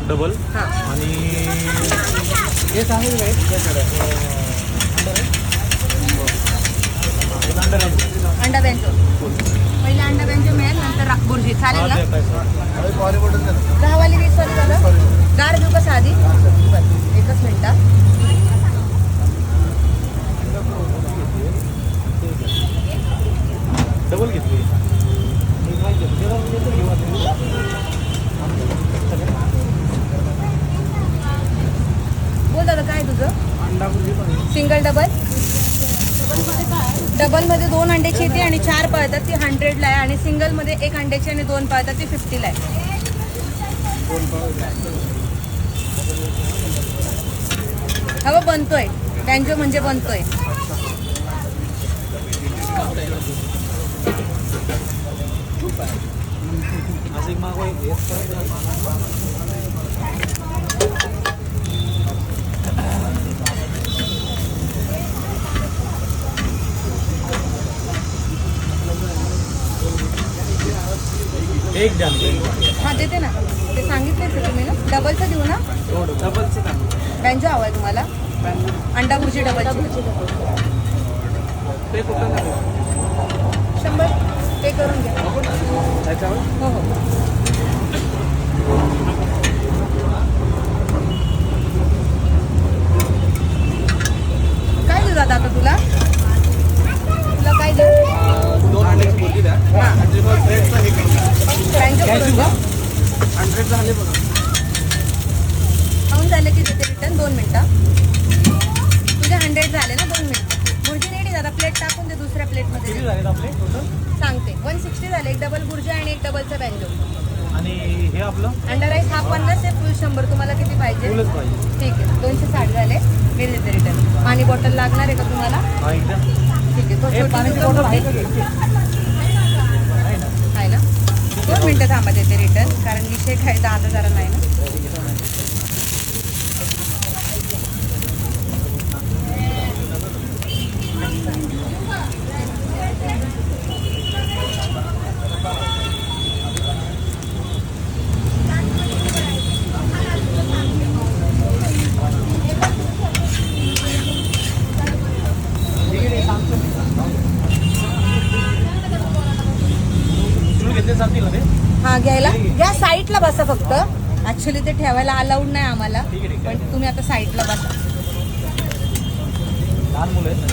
Double हां आणि हे सांगेल काय अंडा बेंचो. पहिले अंडा बेंचो मिळेल, नंतर बुर्जी. चालेल ना? 10 वाली 20 वाली झालं. गार देऊ का साधी? बरं, एकच मिनटं. डबल घेतली. बोल दादा, काय तुझं? Single double. डबलमध्ये 2 अंड्याची येते आणि 4 पळतात, ती 100ला आहे. आणि सिंगलमध्ये 1 अंड्याची आणि 2 पळतात, ती 50ला आहे. हवं बनतोय. बँजो म्हणजे बनतोय. एक द्या. हां देते ना, ते सांगितलेच आहे तुम्ही ना. डबलचं देऊ ना? डबलचं बँजो हवा आहे तुम्हाला? अंडा भुर्जी डबलची. ते कुठं 100 पे करून घ्या. त्याच्यावर हो हो. काय देऊ दादा आता तुला? तुला काय देऊ? 2 अंड्याची भुर्जी द्या. हां ब्रेडचा हे करून द्या. बँजो करून घ्या. 100 झाले बघा. खाऊन झाले की देते रिटर्न. 2 मिनटं. तुझे 100 झाले ना? 2 मिनटं. भुर्जी रेडी दादा. प्लेट टाकून दे दुसऱ्या प्लेटमध्ये. किती झाले आपले टोटल? सांगते. 160 झाले. एक डबल भुर्जी आणि एक डबलचा बँजो. आणि हे आपलं अंडा राईस हा 50 आहे. फुल 100. तुम्हाला किती पाहिजे? फुलच पाहिजे. ठीक आहे. 260 झाले. मी देते रिटर्न. पाणी बॉटल लागणार आहे का तुम्हाला? हा एकदा ठीक आहे. तो हे छोटी पाण्याची बॉटल बॉटल आहे का घ्यायची? आहे ना? 2 मिनटं थांबा देते रिटर्न, कारण विषय काय 10,000 नाही ना. घेतले चालतील ना ते? हा घ्यायला या साईडला बसा फक्त. ऍक्च्युली ते ठेवायला अलाउड नाही आम्हाला, ठीक आहे. पण तुम्ही आता साईडला बसा. लहान मुलं आहेत ना.